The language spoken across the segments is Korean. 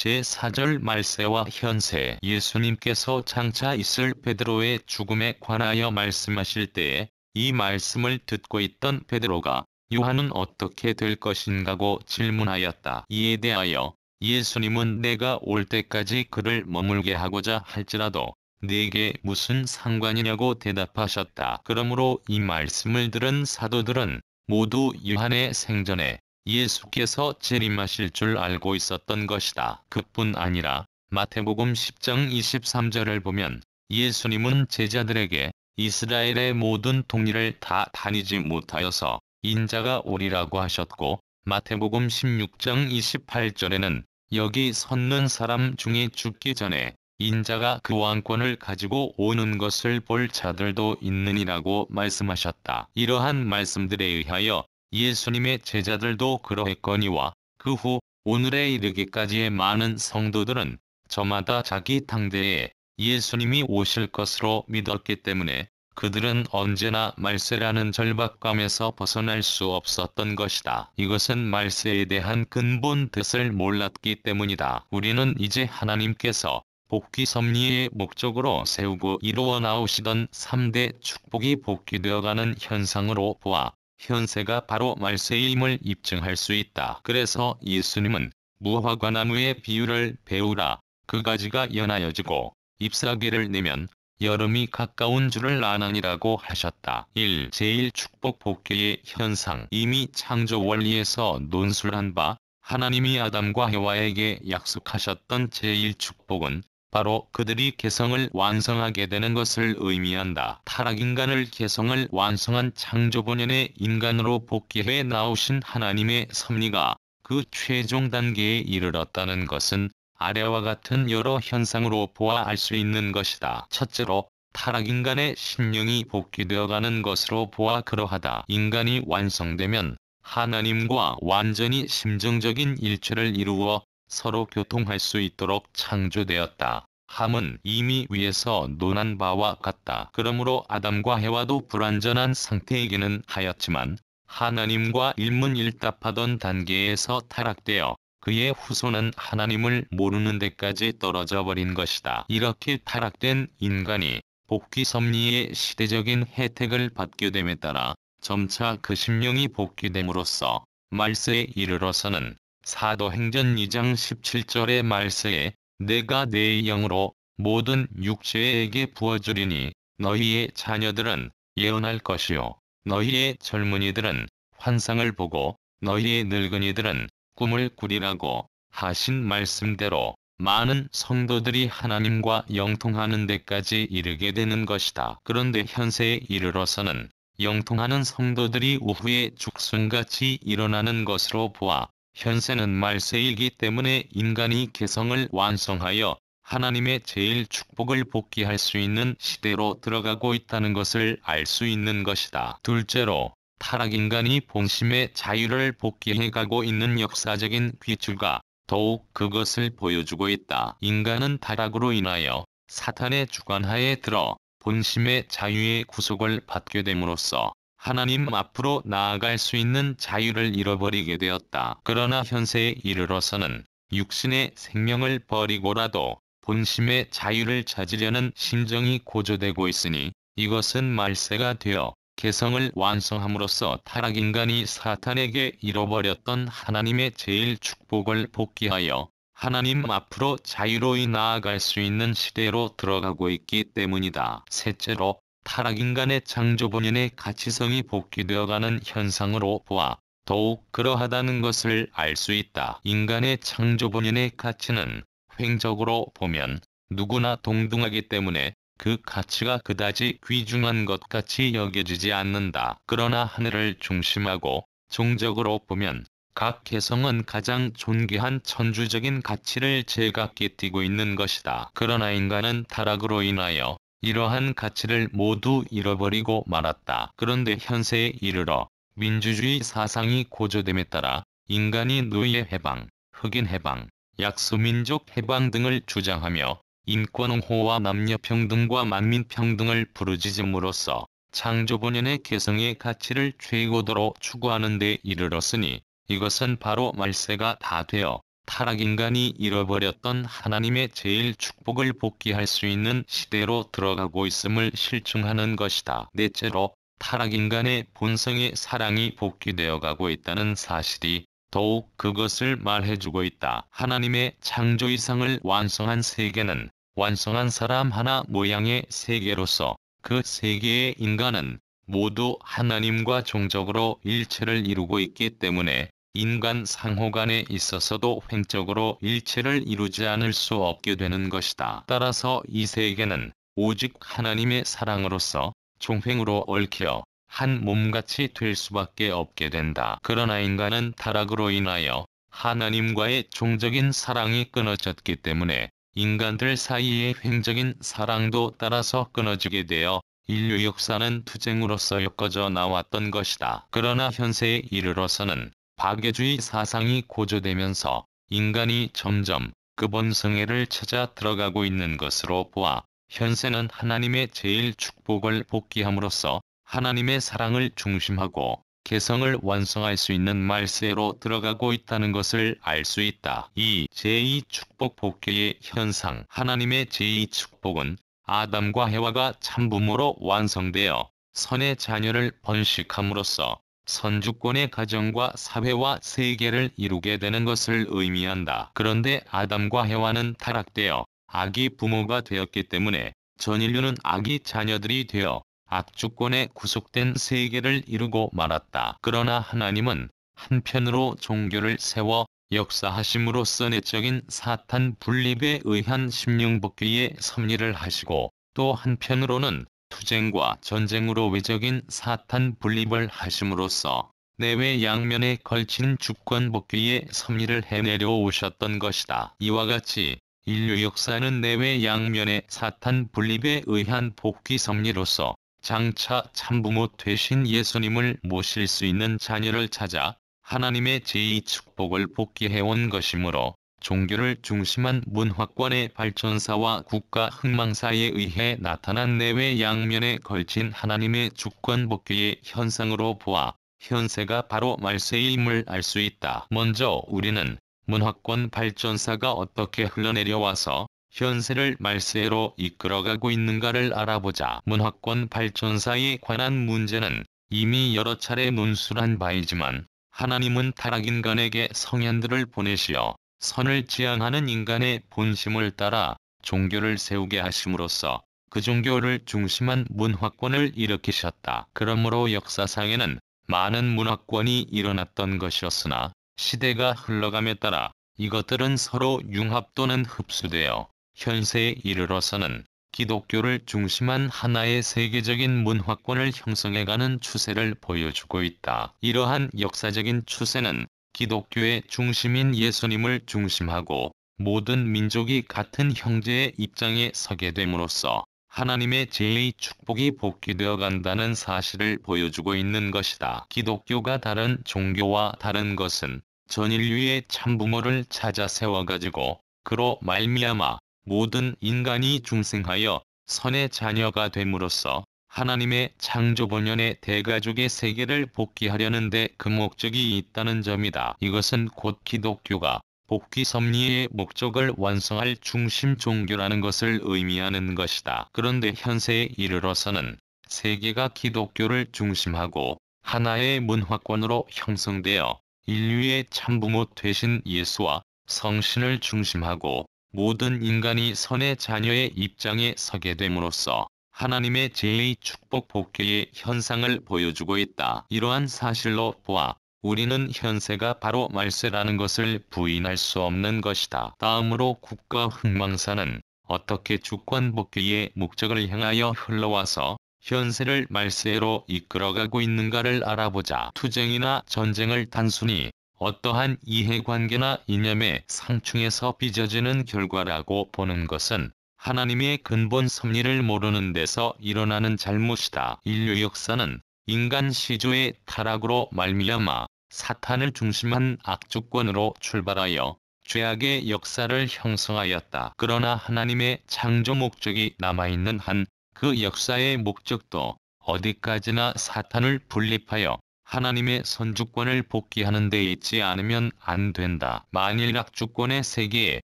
제4절 말세와 현세. 예수님께서 장차 있을 베드로의 죽음에 관하여 말씀하실 때에 이 말씀을 듣고 있던 베드로가 요한은 어떻게 될 것인가고 질문하였다. 이에 대하여 예수님은 내가 올 때까지 그를 머물게 하고자 할지라도 네게 무슨 상관이냐고 대답하셨다. 그러므로 이 말씀을 들은 사도들은 모두 요한의 생전에 예수께서 재림하실 줄 알고 있었던 것이다. 그뿐 아니라 마태복음 10장 23절을 보면 예수님은 제자들에게 이스라엘의 모든 동리를 다 다니지 못하여서 인자가 오리라고 하셨고, 마태복음 16장 28절에는 여기 섰는 사람 중에 죽기 전에 인자가 그 왕권을 가지고 오는 것을 볼 자들도 있느니라고 말씀하셨다. 이러한 말씀들에 의하여 예수님의 제자들도 그러했거니와 그 후 오늘에 이르기까지의 많은 성도들은 저마다 자기 당대에 예수님이 오실 것으로 믿었기 때문에 그들은 언제나 말세라는 절박감에서 벗어날 수 없었던 것이다. 이것은 말세에 대한 근본 뜻을 몰랐기 때문이다. 우리는 이제 하나님께서 복귀 섭리의 목적으로 세우고 이루어 나오시던 3대 축복이 복귀되어가는 현상으로 보아 현세가 바로 말세임을 입증할 수 있다. 그래서 예수님은 무화과나무의 비유를 배우라. 그 가지가 연하여지고 잎사귀를 내면 여름이 가까운 줄을 아나니라고 하셨다. 1. 제1축복 복귀의 현상. 이미 창조 원리에서 논술한 바 하나님이 아담과 해와에게 약속하셨던 제1축복은 바로 그들이 개성을 완성하게 되는 것을 의미한다. 타락인간을 개성을 완성한 창조 본연의 인간으로 복귀해 나오신 하나님의 섭리가 그 최종 단계에 이르렀다는 것은 아래와 같은 여러 현상으로 보아 알 수 있는 것이다. 첫째로 타락인간의 신령이 복귀되어가는 것으로 보아 그러하다. 인간이 완성되면 하나님과 완전히 심정적인 일체를 이루어 서로 교통할 수 있도록 창조되었다. 함은 이미 위에서 논한 바와 같다. 그러므로 아담과 해와도 불완전한 상태이기는 하였지만 하나님과 일문일답하던 단계에서 타락되어 그의 후손은 하나님을 모르는 데까지 떨어져 버린 것이다. 이렇게 타락된 인간이 복귀 섭리의 시대적인 혜택을 받게 됨에 따라 점차 그 심령이 복귀됨으로써 말세에 이르러서는 사도행전 2장 17절의 말세에 내가 내 영으로 모든 육체에게 부어주리니 너희의 자녀들은 예언할 것이요 너희의 젊은이들은 환상을 보고 너희의 늙은이들은 꿈을 꾸리라고 하신 말씀대로 많은 성도들이 하나님과 영통하는 데까지 이르게 되는 것이다. 그런데 현세에 이르러서는 영통하는 성도들이 우후에 죽순같이 일어나는 것으로 보아 현세는 말세이기 때문에 인간이 개성을 완성하여 하나님의 제일 축복을 복귀할 수 있는 시대로 들어가고 있다는 것을 알 수 있는 것이다. 둘째로 타락인간이 본심의 자유를 복귀해가고 있는 역사적인 귀추가 더욱 그것을 보여주고 있다. 인간은 타락으로 인하여 사탄의 주관하에 들어 본심의 자유의 구속을 받게 됨으로써 하나님 앞으로 나아갈 수 있는 자유를 잃어버리게 되었다. 그러나 현세에 이르러서는 육신의 생명을 버리고라도 본심의 자유를 찾으려는 심정이 고조되고 있으니 이것은 말세가 되어 개성을 완성함으로써 타락인간이 사탄에게 잃어버렸던 하나님의 제일 축복을 복귀하여 하나님 앞으로 자유로이 나아갈 수 있는 시대로 들어가고 있기 때문이다. 셋째로 타락인간의 창조본연의 가치성이 복귀되어가는 현상으로 보아 더욱 그러하다는 것을 알 수 있다. 인간의 창조본연의 가치는 횡적으로 보면 누구나 동등하기 때문에 그 가치가 그다지 귀중한 것 같이 여겨지지 않는다. 그러나 하늘을 중심하고 종적으로 보면 각 개성은 가장 존귀한 천주적인 가치를 제각기 띠고 있는 것이다. 그러나 인간은 타락으로 인하여 이러한 가치를 모두 잃어버리고 말았다. 그런데 현세에 이르러 민주주의 사상이 고조됨에 따라 인간이 노예 해방, 흑인 해방, 약소민족 해방 등을 주장하며 인권옹호와 남녀평등과 만민평등을 부르짖음으로써 창조본연의 개성의 가치를 최고도로 추구하는 데 이르렀으니 이것은 바로 말세가 다 되어 타락인간이 잃어버렸던 하나님의 제일 축복을 복귀할 수 있는 시대로 들어가고 있음을 실증하는 것이다. 넷째로, 타락인간의 본성의 사랑이 복귀되어 가고 있다는 사실이 더욱 그것을 말해주고 있다. 하나님의 창조 이상을 완성한 세계는 완성한 사람 하나 모양의 세계로서 그 세계의 인간은 모두 하나님과 종적으로 일체를 이루고 있기 때문에 인간 상호 간에 있어서도 횡적으로 일체를 이루지 않을 수 없게 되는 것이다. 따라서 이 세계는 오직 하나님의 사랑으로서 종횡으로 얽혀 한 몸같이 될 수밖에 없게 된다. 그러나 인간은 타락으로 인하여 하나님과의 종적인 사랑이 끊어졌기 때문에 인간들 사이의 횡적인 사랑도 따라서 끊어지게 되어 인류 역사는 투쟁으로서 엮어져 나왔던 것이다. 그러나 현세에 이르러서는 박애주의 사상이 고조되면서 인간이 점점 그 본성애를 찾아 들어가고 있는 것으로 보아 현세는 하나님의 제일 축복을 복귀함으로써 하나님의 사랑을 중심하고 개성을 완성할 수 있는 말세로 들어가고 있다는 것을 알 수 있다. 이 제2축복 복귀의 현상. 하나님의 제2축복은 아담과 해와가 참부모로 완성되어 선의 자녀를 번식함으로써 선주권의 가정과 사회와 세계를 이루게 되는 것을 의미한다. 그런데 아담과 해와는 타락되어 악의 부모가 되었기 때문에 전 인류는 악의 자녀들이 되어 악주권에 구속된 세계를 이루고 말았다. 그러나 하나님은 한편으로 종교를 세워 역사하심으로써 내적인 사탄 분립에 의한 심령복귀의 섭리를 하시고 또 한편으로는 투쟁과 전쟁으로 외적인 사탄 분립을 하심으로써 내외 양면에 걸친 주권 복귀의 섭리를 해내려 오셨던 것이다. 이와 같이 인류 역사는 내외 양면의 사탄 분립에 의한 복귀 섭리로서 장차 참부모 되신 예수님을 모실 수 있는 자녀를 찾아 하나님의 제2축복을 복귀해온 것이므로 종교를 중심한 문화권의 발전사와 국가 흥망사에 의해 나타난 내외 양면에 걸친 하나님의 주권 복귀의 현상으로 보아 현세가 바로 말세임을 알 수 있다. 먼저 우리는 문화권 발전사가 어떻게 흘러내려와서 현세를 말세로 이끌어가고 있는가를 알아보자. 문화권 발전사에 관한 문제는 이미 여러 차례 논술한 바이지만 하나님은 타락인간에게 성현들을 보내시어 선을 지향하는 인간의 본심을 따라 종교를 세우게 하심으로써 그 종교를 중심한 문화권을 일으키셨다. 그러므로 역사상에는 많은 문화권이 일어났던 것이었으나 시대가 흘러감에 따라 이것들은 서로 융합 또는 흡수되어 현세에 이르러서는 기독교를 중심한 하나의 세계적인 문화권을 형성해가는 추세를 보여주고 있다. 이러한 역사적인 추세는 기독교의 중심인 예수님을 중심하고 모든 민족이 같은 형제의 입장에 서게 됨으로써 하나님의 제2 축복이 복귀되어 간다는 사실을 보여주고 있는 것이다. 기독교가 다른 종교와 다른 것은 전 인류의 참부모를 찾아 세워가지고 그로 말미암아 모든 인간이 중생하여 선의 자녀가 됨으로써 하나님의 창조 본연의 대가족의 세계를 복귀하려는 데 그 목적이 있다는 점이다. 이것은 곧 기독교가 복귀 섭리의 목적을 완성할 중심 종교라는 것을 의미하는 것이다. 그런데 현세에 이르러서는 세계가 기독교를 중심하고 하나의 문화권으로 형성되어 인류의 참부모 되신 예수와 성신을 중심하고 모든 인간이 선의 자녀의 입장에 서게 됨으로써 하나님의 제2 축복 복귀의 현상을 보여주고 있다. 이러한 사실로 보아 우리는 현세가 바로 말세라는 것을 부인할 수 없는 것이다. 다음으로 국가 흥망사는 어떻게 주권 복귀의 목적을 향하여 흘러와서 현세를 말세로 이끌어가고 있는가를 알아보자. 투쟁이나 전쟁을 단순히 어떠한 이해관계나 이념의 상충에서 빚어지는 결과라고 보는 것은 하나님의 근본 섭리를 모르는 데서 일어나는 잘못이다. 인류 역사는 인간 시조의 타락으로 말미암아 사탄을 중심한 악주권으로 출발하여 죄악의 역사를 형성하였다. 그러나 하나님의 창조 목적이 남아있는 한 그 역사의 목적도 어디까지나 사탄을 분립하여 하나님의 선주권을 복귀하는 데 있지 않으면 안 된다. 만일 악주권의 세계에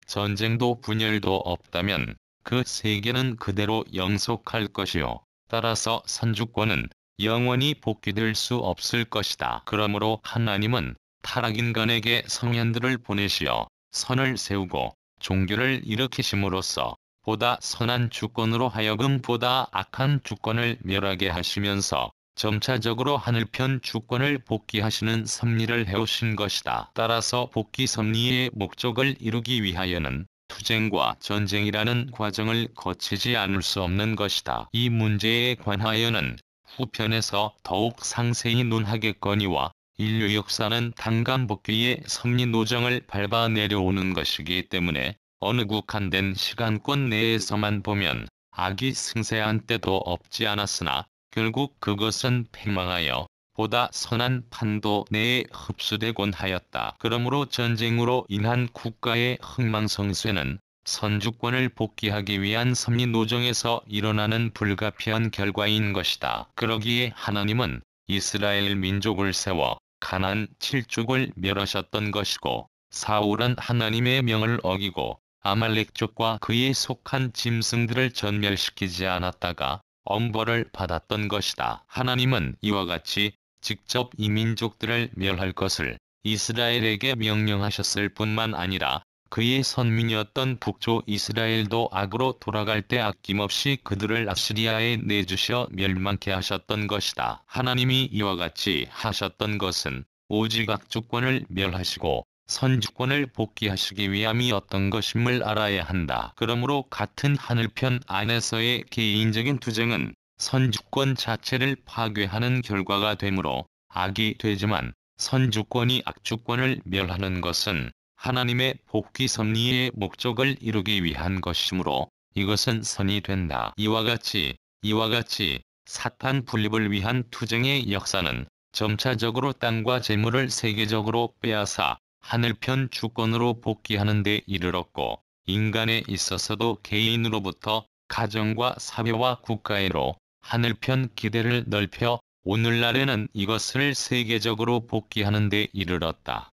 전쟁도 분열도 없다면 그 세계는 그대로 영속할 것이요. 따라서 선주권은 영원히 복귀될 수 없을 것이다. 그러므로 하나님은 타락인간에게 성현들을 보내시어 선을 세우고 종교를 일으키심으로써 보다 선한 주권으로 하여금 보다 악한 주권을 멸하게 하시면서 점차적으로 하늘편 주권을 복귀하시는 섭리를 해오신 것이다. 따라서 복귀 섭리의 목적을 이루기 위하여는 투쟁과 전쟁이라는 과정을 거치지 않을 수 없는 것이다. 이 문제에 관하여는 후편에서 더욱 상세히 논하겠거니와 인류 역사는 단간복귀의 섭리 노정을 밟아 내려오는 것이기 때문에 어느 국한된 시간권 내에서만 보면 악이 승세한 때도 없지 않았으나 결국 그것은 패망하여 보다 선한 판도 내에 흡수되곤 하였다. 그러므로 전쟁으로 인한 국가의 흥망성쇠는 선주권을 복귀하기 위한 섭리 노정에서 일어나는 불가피한 결과인 것이다. 그러기에 하나님은 이스라엘 민족을 세워 가나안 7족을 멸하셨던 것이고 사울은 하나님의 명을 어기고 아말렉족과 그에 속한 짐승들을 전멸시키지 않았다가 엄벌을 받았던 것이다. 하나님은 이와 같이 직접 이 민족들을 멸할 것을 이스라엘에게 명령하셨을 뿐만 아니라 그의 선민이었던 북조 이스라엘도 악으로 돌아갈 때 아낌없이 그들을 아시리아에 내주셔 멸망케 하셨던 것이다. 하나님이 이와 같이 하셨던 것은 오직 악주권을 멸하시고 선주권을 복귀하시기 위함이었던 것임을 알아야 한다. 그러므로 같은 하늘편 안에서의 개인적인 투쟁은 선주권 자체를 파괴하는 결과가 되므로 악이 되지만 선주권이 악주권을 멸하는 것은 하나님의 복귀 섭리의 목적을 이루기 위한 것이므로 이것은 선이 된다. 이와 같이 사탄 분립을 위한 투쟁의 역사는 점차적으로 땅과 재물을 세계적으로 빼앗아 하늘편 주권으로 복귀하는 데 이르렀고 인간에 있어서도 개인으로부터 가정과 사회와 국가에로 하늘편 기대를 넓혀 오늘날에는 이것을 세계적으로 복귀하는 데 이르렀다.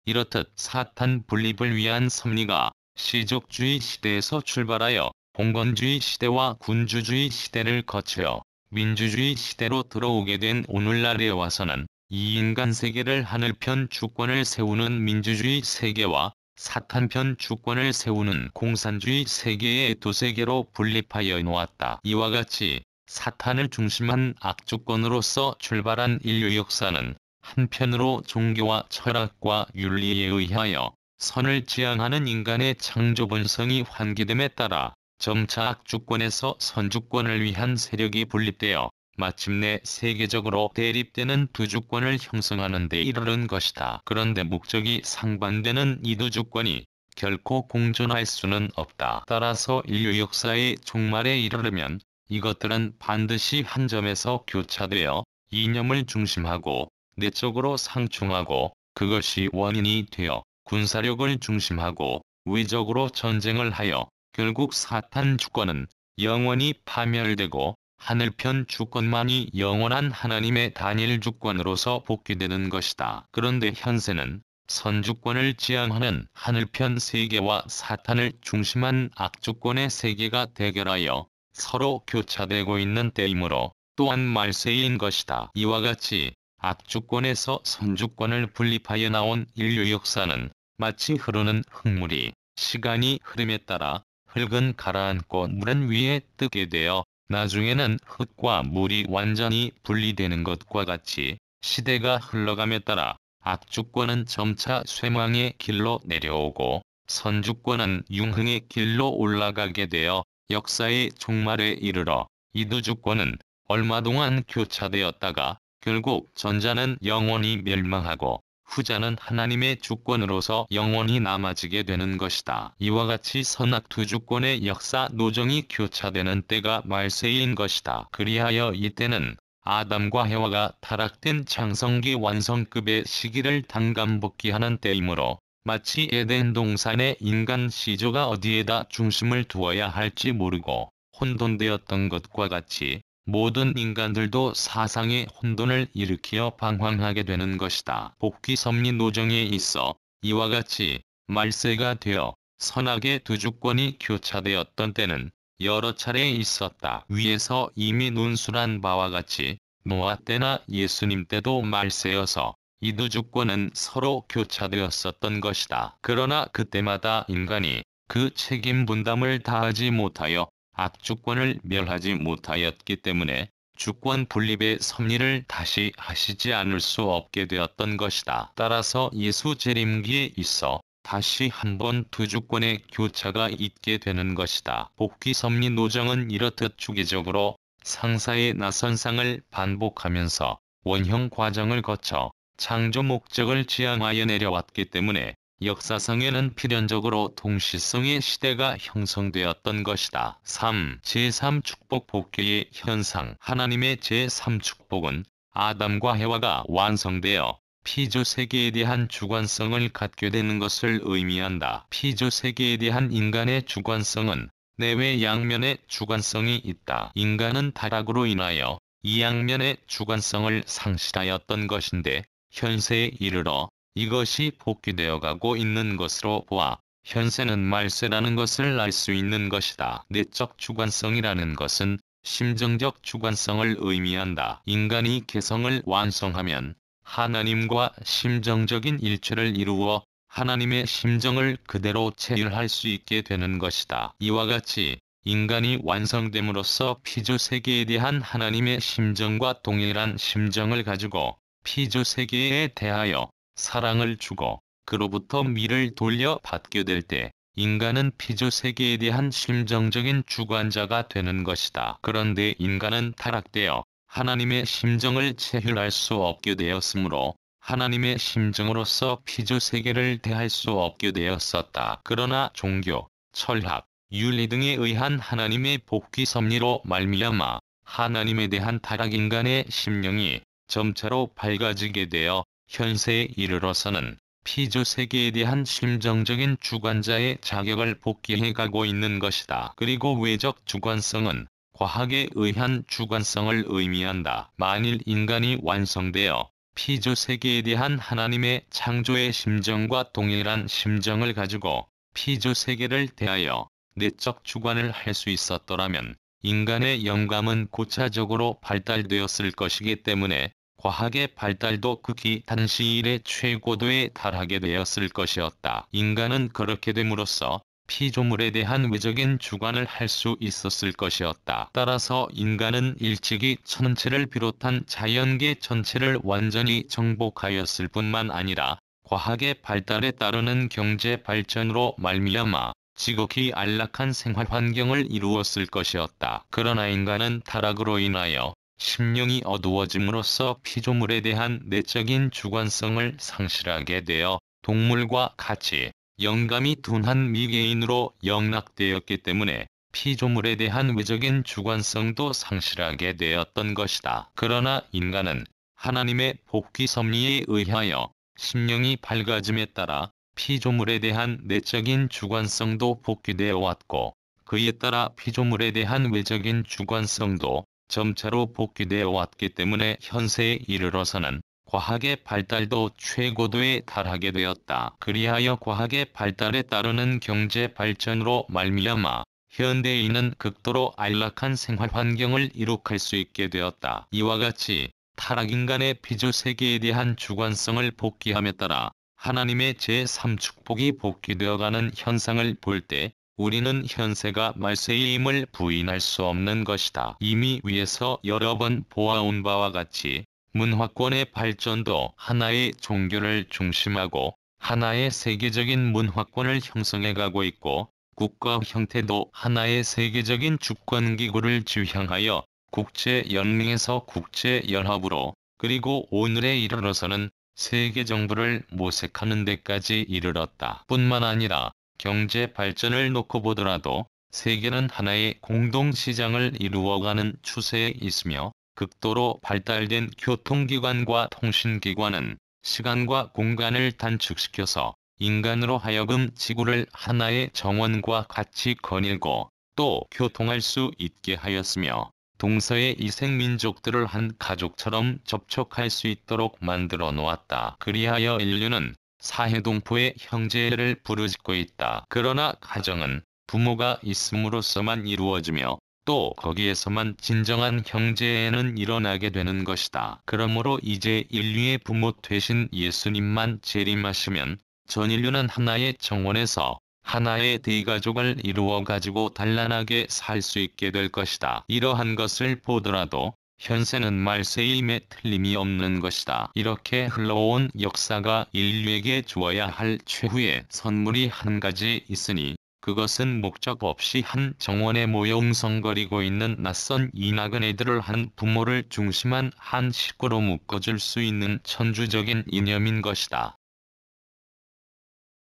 이렇듯 사탄 분립을 위한 섭리가 시족주의 시대에서 출발하여 봉건주의 시대와 군주주의 시대를 거쳐 민주주의 시대로 들어오게 된 오늘날에 와서는 이 인간 세계를 하늘편 주권을 세우는 민주주의 세계와 사탄편 주권을 세우는 공산주의 세계의 두 세계로 분립하여 놓았다. 이와 같이 사탄을 중심한 악주권으로서 출발한 인류 역사는 한편으로 종교와 철학과 윤리에 의하여 선을 지향하는 인간의 창조 본성이 환기됨에 따라 점차 악주권에서 선주권을 위한 세력이 분립되어 마침내 세계적으로 대립되는 두 주권을 형성하는 데 이르는 것이다. 그런데 목적이 상반되는 이 두 주권이 결코 공존할 수는 없다. 따라서 인류 역사의 종말에 이르려면 이것들은 반드시 한 점에서 교차되어 이념을 중심하고 내적으로 상충하고 그것이 원인이 되어 군사력을 중심하고 외적으로 전쟁을 하여 결국 사탄 주권은 영원히 파멸되고 하늘편 주권만이 영원한 하나님의 단일 주권으로서 복귀되는 것이다. 그런데 현세는 선주권을 지향하는 하늘편 세계와 사탄을 중심한 악주권의 세계가 대결하여 서로 교차되고 있는 때이므로 또한 말세인 것이다. 이와 같이 악주권에서 선주권을 분립하여 나온 인류 역사는 마치 흐르는 흙물이 시간이 흐름에 따라 흙은 가라앉고 물은 위에 뜨게 되어 나중에는 흙과 물이 완전히 분리되는 것과 같이 시대가 흘러감에 따라 악주권은 점차 쇠망의 길로 내려오고 선주권은 융흥의 길로 올라가게 되어 역사의 종말에 이르러 이 두 주권은 얼마 동안 교차되었다가 결국 전자는 영원히 멸망하고 후자는 하나님의 주권으로서 영원히 남아지게 되는 것이다. 이와 같이 선악 두 주권의 역사 노정이 교차되는 때가 말세인 것이다. 그리하여 이때는 아담과 해와가 타락된 창성기 완성급의 시기를 단감복귀하는 때이므로 마치 에덴 동산의 인간 시조가 어디에다 중심을 두어야 할지 모르고 혼돈되었던 것과 같이 모든 인간들도 사상의 혼돈을 일으키어 방황하게 되는 것이다. 복귀 섭리 노정에 있어 이와 같이 말세가 되어 선악의 두 주권이 교차되었던 때는 여러 차례 있었다. 위에서 이미 논술한 바와 같이 노아 때나 예수님 때도 말세여서 이 두 주권은 서로 교차되었었던 것이다. 그러나 그때마다 인간이 그 책임 분담을 다하지 못하여 악주권을 멸하지 못하였기 때문에 주권 분립의 섭리를 다시 하시지 않을 수 없게 되었던 것이다. 따라서 예수 재림기에 있어 다시 한번 두 주권의 교차가 있게 되는 것이다. 복귀 섭리 노정은 이렇듯 주기적으로 상사의 나선상을 반복하면서 원형 과정을 거쳐 창조 목적을 지향하여 내려왔기 때문에 역사상에는 필연적으로 동시성의 시대가 형성되었던 것이다. 3. 제3축복 복귀의 현상. 하나님의 제3축복은 아담과 해와가 완성되어 피조세계에 대한 주관성을 갖게 되는 것을 의미한다. 피조세계에 대한 인간의 주관성은 내외 양면의 주관성이 있다. 인간은 타락으로 인하여 이 양면의 주관성을 상실하였던 것인데 현세에 이르러 이것이 복귀되어 가고 있는 것으로 보아 현세는 말세라는 것을 알 수 있는 것이다. 내적 주관성이라는 것은 심정적 주관성을 의미한다. 인간이 개성을 완성하면 하나님과 심정적인 일체를 이루어 하나님의 심정을 그대로 체휼할 수 있게 되는 것이다. 이와 같이 인간이 완성됨으로써 피조세계에 대한 하나님의 심정과 동일한 심정을 가지고 피조세계에 대하여 사랑을 주고 그로부터 미를 돌려 받게 될 때 인간은 피조세계에 대한 심정적인 주관자가 되는 것이다. 그런데 인간은 타락되어 하나님의 심정을 체휼할 수 없게 되었으므로 하나님의 심정으로서 피조세계를 대할 수 없게 되었었다. 그러나 종교, 철학, 윤리 등에 의한 하나님의 복귀 섭리로 말미암아 하나님에 대한 타락 인간의 심령이 점차로 밝아지게 되어 현세에 이르러서는 피조세계에 대한 심정적인 주관자의 자격을 복귀해 가고 있는 것이다. 그리고 외적 주관성은 과학에 의한 주관성을 의미한다. 만일 인간이 완성되어 피조세계에 대한 하나님의 창조의 심정과 동일한 심정을 가지고 피조세계를 대하여 내적 주관을 할 수 있었더라면 인간의 영감은 고차적으로 발달되었을 것이기 때문에 과학의 발달도 극히 단시일에 최고도에 달하게 되었을 것이었다. 인간은 그렇게 됨으로써 피조물에 대한 외적인 주관을 할 수 있었을 것이었다. 따라서 인간은 일찍이 천체를 비롯한 자연계 전체를 완전히 정복하였을 뿐만 아니라 과학의 발달에 따르는 경제 발전으로 말미암아 지극히 안락한 생활 환경을 이루었을 것이었다. 그러나 인간은 타락으로 인하여 심령이 어두워짐으로써 피조물에 대한 내적인 주관성을 상실하게 되어 동물과 같이 영감이 둔한 미개인으로 영락되었기 때문에 피조물에 대한 외적인 주관성도 상실하게 되었던 것이다. 그러나 인간은 하나님의 복귀 섭리에 의하여 심령이 밝아짐에 따라 피조물에 대한 내적인 주관성도 복귀되어 왔고 그에 따라 피조물에 대한 외적인 주관성도 점차로 복귀되어 왔기 때문에 현세에 이르러서는 과학의 발달도 최고도에 달하게 되었다. 그리하여 과학의 발달에 따르는 경제 발전으로 말미암아 현대인은 극도로 안락한 생활 환경을 이룩할 수 있게 되었다. 이와 같이 타락인간의 피조세계에 대한 주관성을 복귀함에 따라 하나님의 제3축복이 복귀되어가는 현상을 볼 때 우리는 현세가 말세임을 부인할 수 없는 것이다. 이미 위에서 여러 번 보아온 바와 같이 문화권의 발전도 하나의 종교를 중심하고 하나의 세계적인 문화권을 형성해가고 있고 국가 형태도 하나의 세계적인 주권기구를 지향하여 국제연맹에서 국제연합으로 그리고 오늘에 이르러서는 세계정부를 모색하는 데까지 이르렀다. 뿐만 아니라 경제 발전을 놓고 보더라도 세계는 하나의 공동시장을 이루어가는 추세에 있으며 극도로 발달된 교통기관과 통신기관은 시간과 공간을 단축시켜서 인간으로 하여금 지구를 하나의 정원과 같이 거닐고 또 교통할 수 있게 하였으며 동서의 이색민족들을 한 가족처럼 접촉할 수 있도록 만들어 놓았다. 그리하여 인류는 사해동포의 형제를 부르짖고 있다. 그러나 가정은 부모가 있음으로써만 이루어지며 또 거기에서만 진정한 형제애는 일어나게 되는 것이다. 그러므로 이제 인류의 부모 되신 예수님만 재림하시면 전 인류는 하나의 정원에서 하나의 대가족을 이루어 가지고 단란하게 살 수 있게 될 것이다. 이러한 것을 보더라도 현세는 말세임에 틀림이 없는 것이다. 이렇게 흘러온 역사가 인류에게 주어야 할 최후의 선물이 한 가지 있으니 그것은 목적 없이 한 정원에 모여 웅성거리고 있는 낯선 이 나그네들을 한 부모를 중심한 한 식구로 묶어줄 수 있는 천주적인 이념인 것이다.